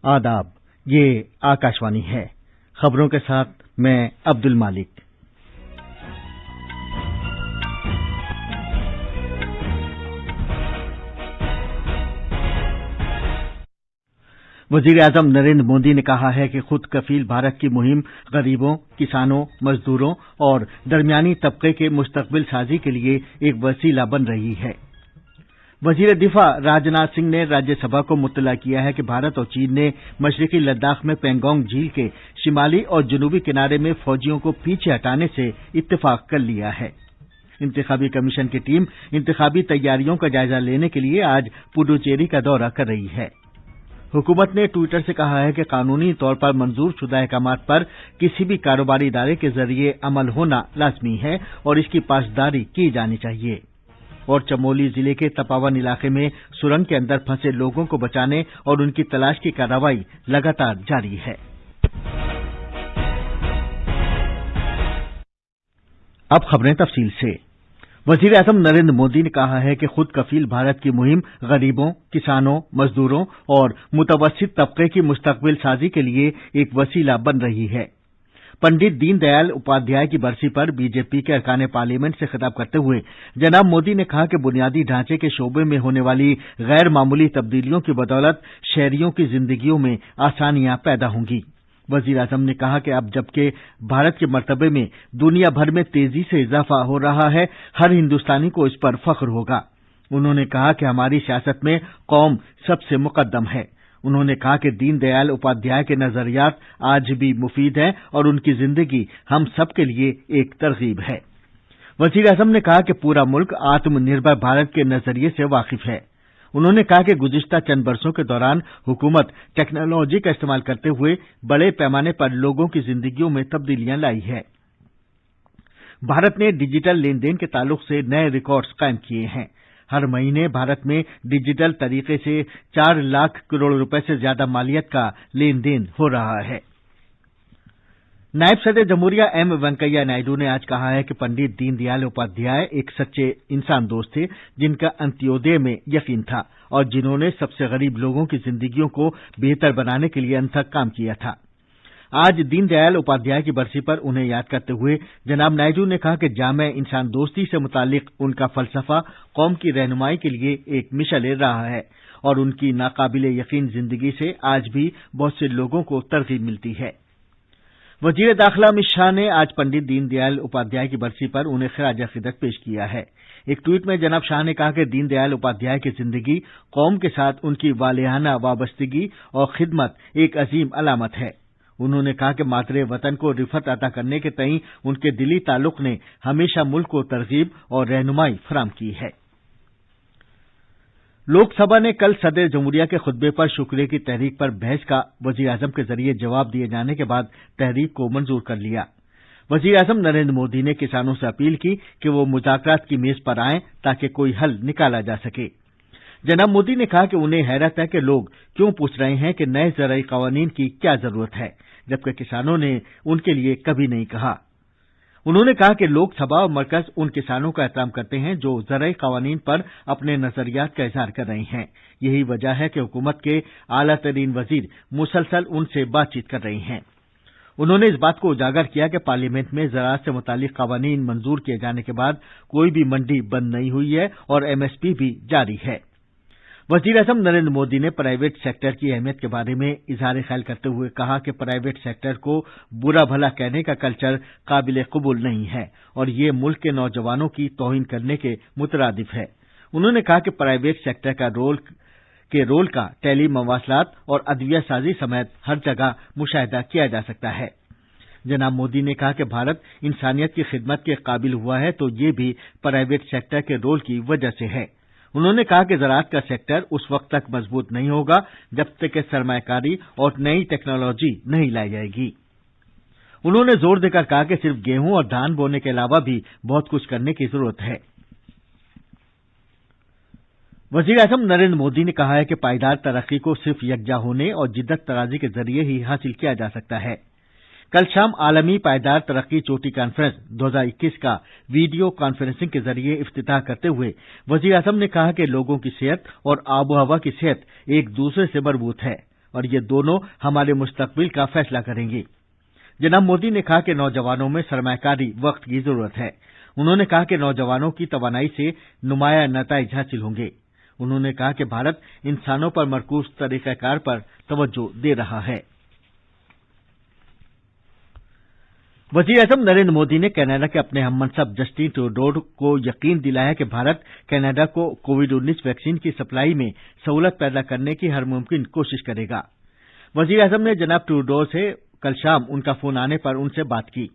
आदाब, ये आकाशवाणी है। खबरों के साथ मैं अब्दुल मालिक। वजीर आजम नरेंद्र मोदी ने कहा है कि खुद कफील भारत की मुहिम गरीबों, किसानों, मजदूरों और दरमियानी तबके के मुस्तकबिल साजी के लिए एक वसीला बन रही है। वजीर दिफा राजनाथ सिंह ने राज्यसभा को मुत्तला किया है कि भारत और चीन ने मशरकी लद्दाख में पेंगोंग झील के शिमाली और जनूबी किनारे में फौजियों को पीछे हटाने से इत्तेफाक कर लिया है। इंतखाबी कमीशन की टीम इंतखाबी तैयारियों का जायजा लेने के लिए आज पुडुचेरी का दौरा कर रही है। हुकूमत ने ट्विटर से कहा है कि कानूनी तौर पर मंजूर शुदा अहकामात पर किसी भी कारोबारी इदारे के जरिए अमल होना लाजमी है और इसकी पासदारी की जानी चाहिए। और चमोली जिले के तपावन इलाके में सुरंग के अंदर फंसे लोगों को बचाने और उनकी तलाश की कार्रवाई लगातार जारी है। अब खबरें तफसील से। वजीर आजम नरेंद्र मोदी ने कहा है कि खुद कफील भारत की मुहिम गरीबों, किसानों, मजदूरों और मुतवस्सित तबके की मुस्तकबिल साजी के लिए एक वसीला बन रही है। पंडित दीनदयाल उपाध्याय की बरसी पर बीजेपी के अरकान पार्लियामेंट से खिताब करते हुए जनाब मोदी ने कहा कि बुनियादी ढांचे के शोबे में होने वाली गैर मामूली तब्दीलियों की बदौलत शहरियों की जिंदगियों में आसानियां पैदा होंगी। वजीर आजम ने कहा कि अब जबकि भारत के मर्तबे में दुनिया भर में तेजी से इजाफा हो रहा है, हर हिंदुस्तानी को इस पर फख्र होगा। उन्होंने कहा कि हमारी सियासत में कौम सबसे मुकद्दम है। उन्होंने कहा कि दीनदयाल उपाध्याय के नजरियात आज भी मुफीद हैं और उनकी जिंदगी हम सब के लिए एक तरगीब है। वजीर आजम ने कहा कि पूरा मुल्क आत्मनिर्भर भारत के नजरिए से वाकिफ है। उन्होंने कहा कि गुज़िश्ता चंद बरसों के दौरान हुकूमत टेक्नोलॉजी का इस्तेमाल करते हुए बड़े पैमाने पर लोगों की जिंदगियों में तब्दीलियां लाई है। भारत ने डिजिटल लेन देन के ताल्लुक से नए रिकॉर्ड्स कायम किए हैं। हर महीने भारत में डिजिटल तरीके से 4 लाख करोड़ रुपए से ज्यादा मालियत का लेन देन हो रहा है। नायब सदर जमहूरिया एम वेंकैया नायडू ने आज कहा है कि पंडित दीनदयाल उपाध्याय एक सच्चे इंसान दोस्त थे, जिनका अंत्योदय में यकीन था और जिन्होंने सबसे गरीब लोगों की जिंदगियों को बेहतर बनाने के लिए अनथक काम किया था। आज दीनदयाल उपाध्याय की बरसी पर उन्हें याद करते हुए जनाब नायडू ने कहा कि जामे इंसान दोस्ती से मुतालिक उनका फलसफा कौम की रहनुमाई के लिए एक मिशल रहा है और उनकी नाकाबिले यकीन जिंदगी से आज भी बहुत से लोगों को तरगीब मिलती है। वजीर दाखिला अमित शाह ने आज पंडित दीनदयाल उपाध्याय की बरसी पर उन्हें खिराज अकीदत पेश किया है। एक ट्वीट में जनाब शाह ने कहा कि दीनदयाल उपाध्याय की जिंदगी कौम के साथ उनकी वालिहाना वाबस्तगी और खिदमत एक अजीम अलामत है। उन्होंने कहा कि मातरे वतन को रिफत अता करने के तईं उनके दिली ताल्लुक ने हमेशा मुल्क को तरगीब और रहनुमाई फराम की है। लोकसभा ने कल सदर जमहूरिया के खुतबे पर शुक्रिया की तहरीक पर बहस का वजीर आजम के जरिए जवाब दिए जाने के बाद तहरीक को मंजूर कर लिया। वजीर आजम नरेंद्र मोदी ने किसानों से अपील की कि वो मुज़ाकरात की मेज पर आएं ताकि कोई हल निकाला जा सके। जनाब मोदी ने कहा कि उन्हें हैरत है कि लोग क्यों पूछ रहे हैं कि नए ज़राई क़वानीन की क्या जरूरत है, जबकि किसानों ने उनके लिए कभी नहीं कहा। उन्होंने कहा कि लोकसभा और मरकज उन किसानों का एहतराम करते हैं जो ज़राई क़वानीन पर अपने नजरियात का इजहार कर रहे हैं। यही वजह है कि हुकूमत के आला तरीन वजीर मुसलसल उनसे बातचीत कर रहे हैं। उन्होंने इस बात को उजागर किया कि पार्लियामेंट में ज़राअत से मुतालिक क़वानीन मंजूर किए जाने के बाद कोई भी मंडी बंद नहीं हुई है और एमएसपी भी जारी है। वजीर आजम नरेंद्र मोदी ने प्राइवेट सेक्टर की अहमियत के बारे में इजहार ख्याल करते हुए कहा कि प्राइवेट सेक्टर को बुरा भला कहने का कल्चर काबिल कबूल नहीं है और ये मुल्क के नौजवानों की तौहीन करने के मुतरादिफ है। उन्होंने कहा कि प्राइवेट सेक्टर का रोल का टेली मवासलात और अदविया साजी समेत हर जगह मुशाहिदा किया जा सकता है। जनाब मोदी ने कहा कि भारत इंसानियत की खिदमत के काबिल हुआ है तो ये भी प्राइवेट सेक्टर के रोल की वजह से है। उन्होंने कहा कि ज़राअत का सेक्टर उस वक्त तक मजबूत नहीं होगा जब तक कि सरमायाकारी और नई टेक्नोलॉजी नहीं लाई जाएगी। उन्होंने जोर देकर कहा कि सिर्फ गेहूं और धान बोने के अलावा भी बहुत कुछ करने की जरूरत है। वजीर आजम नरेंद्र मोदी ने कहा है कि पायदार तरक्की को सिर्फ यकजा होने और जिद्दत तराजी के जरिए ही हासिल किया जा सकता है। कल शाम आलमी पायदार तरक्की चोटी कॉन्फ्रेंस 2021 का वीडियो कॉन्फ्रेंसिंग के जरिए इफ्तिताह करते हुए वजीर आजम ने कहा कि लोगों की सेहत और आबो हवा की सेहत एक दूसरे से मरबूत है और ये दोनों हमारे मुस्तकबिल का फैसला करेंगे। जनाब मोदी ने कहा कि नौजवानों में सरमायाकारी वक्त की जरूरत है। उन्होंने कहा कि नौजवानों की तवानाई से नुमाया नताइज हासिल होंगे। उन्होंने कहा कि भारत इंसानों पर मरकूज तरीकाकार पर तवज्जो दे रहा है। वज़ीर-ए-आज़म नरेंद्र मोदी ने कनाडा के अपने हममनसब जस्टिन ट्रूडो को यकीन दिलाया कि भारत कनाडा को कोविड-19 वैक्सीन की सप्लाई में सहूलत पैदा करने की हर मुमकिन कोशिश करेगा। वज़ीर-ए-आज़म ने जनाब ट्रूडो से कल शाम उनका फोन आने पर उनसे बात की।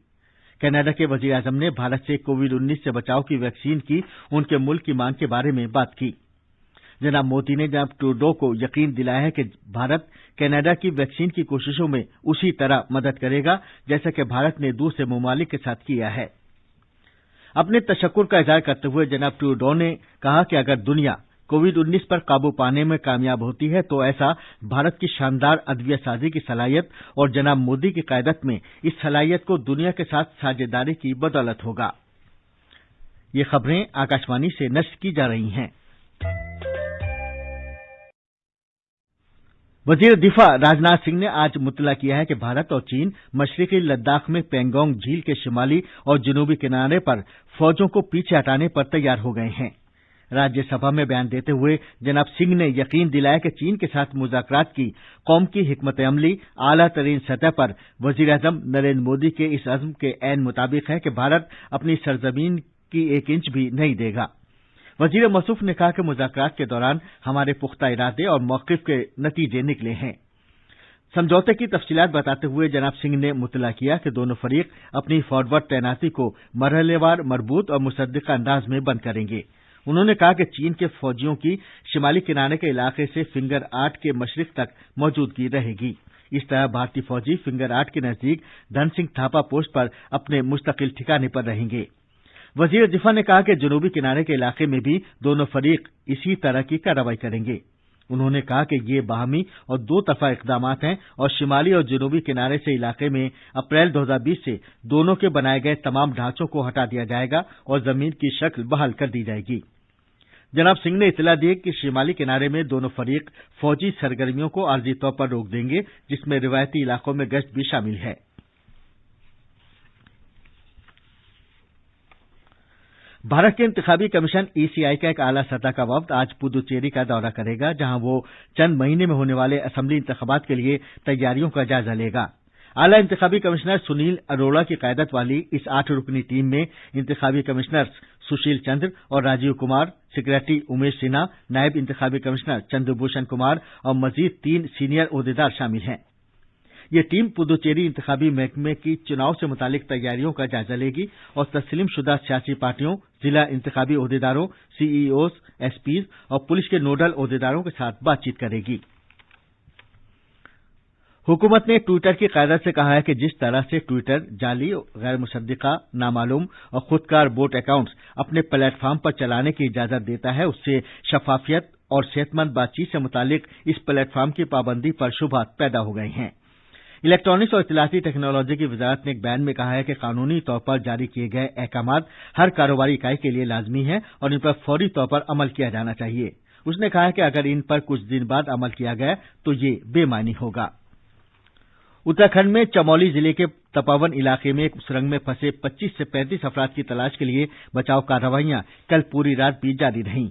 कनाडा के वज़ीर-ए-आज़म ने भारत से कोविड-19 से बचाव की वैक्सीन की उनके मुल्क की मांग के बारे में बात की। जनाब मोदी ने जनाब ट्रूडो को यकीन दिलाया है कि भारत कनाडा की वैक्सीन की कोशिशों में उसी तरह मदद करेगा जैसा कि भारत ने दूसरे ममालिक के साथ किया है। अपने तशक्कुर का इजहार करते हुए जनाब ट्रूडो ने कहा कि अगर दुनिया कोविड-19 पर काबू पाने में कामयाब होती है तो ऐसा भारत की शानदार अदविया साजी की सलाहियत और जनाब मोदी की क़यादत में इस सलाहियत को दुनिया के साथ साझेदारी की बदौलत होगा। ये खबरें आकाशवाणी से नश्र की जा रही हैं। वज़ीर दिफा राजनाथ सिंह ने आज मुतला किया है कि भारत और चीन मशरक़ी लद्दाख में पेंगोंग झील के शिमाली और जनूबी किनारे पर फौजों को पीछे हटाने पर तैयार हो गए हैं। राज्यसभा में बयान देते हुए जनाब सिंह ने यकीन दिलाया कि चीन के साथ मुज़ाकरात की कौम की हिकमत अमली आला तरीन सतह पर वज़ीर-ए-आज़म नरेंद्र मोदी के इस अज़्म के ऐन मुताबिक है कि भारत अपनी सरजमीन की 1 इंच भी नहीं देगा। वज़ीर मौसूफ ने कहा कि मुज़ाकरात के दौरान हमारे पुख्ता इरादे और मौक़िफ़ के नतीजे निकले हैं। समझौते की तफसीलात बताते हुए जनाब सिंह ने मुतला किया कि दोनों फरीक अपनी फॉरवर्ड तैनाती को मरहलेवार मरबूत और मुसद्दिक़ा अंदाज में बंद करेंगे। उन्होंने कहा कि चीन के फौजियों की शिमाली किनारे के इलाके से फिंगर 8 के मशरिक़ तक मौजूदगी रहेगी। इस तरह भारतीय फौजी फिंगर 8 के नज़दीक धन सिंह थापा पोस्ट पर अपने मुस्तकिल ठिकाने पर रहेंगे। वज़ीर दिफा ने कहा कि जनूबी किनारे के इलाके में भी दोनों फरीक इसी तरह की कार्रवाई करेंगे। उन्होंने कहा कि ये बाहमी और 2 तरफ़ा इक़दामात हैं और शिमाली और जनूबी किनारे से इलाके में अप्रैल 2020 से दोनों के बनाए गए तमाम ढांचों को हटा दिया जाएगा और जमीन की शक्ल बहाल कर दी जाएगी। जनाब सिंह ने इतला दी कि शिमाली किनारे में दोनों फरीक फौजी सरगर्मियों को आर्जी तौर पर रोक देंगे, जिसमें रिवायती इलाकों में गश्त भी शामिल है। भारत के इंतखाबी कमीशन ईसीआई का एक आला सतह का वफ्द आज पुदुचेरी का दौरा करेगा, जहां वो चंद महीने में होने वाले असेंबली इंतखाबात के लिए तैयारियों का जायजा लेगा। आला इंतखाबी कमिश्नर सुनील अरोड़ा की क़यादत वाली इस 8 रुकनी टीम में इंतखाबी कमिश्नर्स सुशील चंद्र और राजीव कुमार, सेक्रेटरी उमेश सिन्हा, नायब इंतखाबी कमिश्नर चंद्रभूषण कुमार और मजीद 3 सीनियर ओहदेदार शामिल हैं। ये टीम पुदुचेरी इंतखाबी महकमे की चुनाव से मुतालिक तैयारियों का जायजा लेगी और तस्लीमशुदा सियासी पार्टियों, जिला इंतखाबी ओहदेदारों, सीईओज, एसपीज और पुलिस के नोडल ओहदेदारों के साथ बातचीत करेगी। हुकूमत ने ट्विटर की क़यादत से कहा है कि जिस तरह से ट्विटर जाली, गैर मुसद्दिक़ा, नामालूम और खुदकार बोट अकाउंट्स अपने प्लेटफॉर्म पर चलाने की इजाज़त देता है, उससे शफाफियत और सेहतमंद बातचीत से मुतालिक इस प्लेटफॉर्म की पाबंदी पर शुबहात पैदा हो गए हैं। इलेक्ट्रॉनिक्स और इत्तलाती टेक्नोलॉजी की वजारत ने एक बयान में कहा है कि कानूनी तौर पर जारी किए गए अहकामात हर कारोबारी इकाई के लिए लाजमी है और इन पर फौरी तौर पर अमल किया जाना चाहिए। उसने कहा है कि अगर इन पर कुछ दिन बाद अमल किया गया तो ये बेमानी होगा। उत्तराखंड में चमोली जिले के तपोवन इलाके में एक सुरंग में फंसे 25 से 35 अफराद की तलाश के लिए बचाव कार्रवाइयां कल पूरी रात भी जारी रहीं।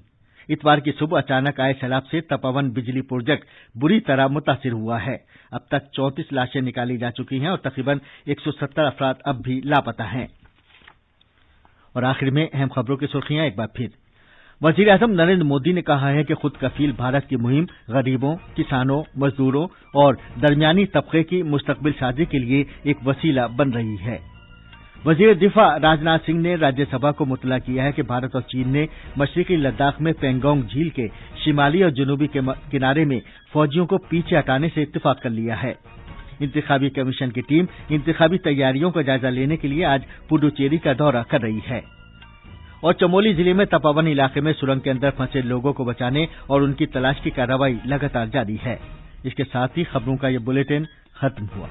इतवार की सुबह अचानक आए सैलाब से तपोवन बिजली प्रोजेक्ट बुरी तरह मुतासिर हुआ है। अब तक 34 लाशें निकाली जा चुकी हैं और तकरीबन 170 अफराद अब भी लापता हैं। और आखिर में अहम खबरों की सुर्खियां एक बार फिर। वज़ीर-ए-आज़म नरेंद्र मोदी ने कहा है कि खुद कफील भारत की मुहिम गरीबों, किसानों, मजदूरों और दरमियानी तबके की मुस्तकबिल साजी के लिए एक वसीला बन रही है। वज़ीर दिफा राजनाथ सिंह ने राज्यसभा को मुतला किया है कि भारत और चीन ने मशरक़ी लद्दाख में पेंगोंग झील के शिमाली और जनूबी किनारे में फौजियों को पीछे हटाने से इत्तिफाक कर लिया है। इंतखाबी कमीशन की टीम इंतखाबी तैयारियों का जायजा लेने के लिए आज पुडुचेरी का दौरा कर रही है और चमोली जिले में तपोवन इलाके में सुरंग के अंदर फंसे लोगों को बचाने और उनकी तलाश की कार्रवाई लगातार जारी है। इसके साथ ही खबरों का ये बुलेटिन खत्म हुआ।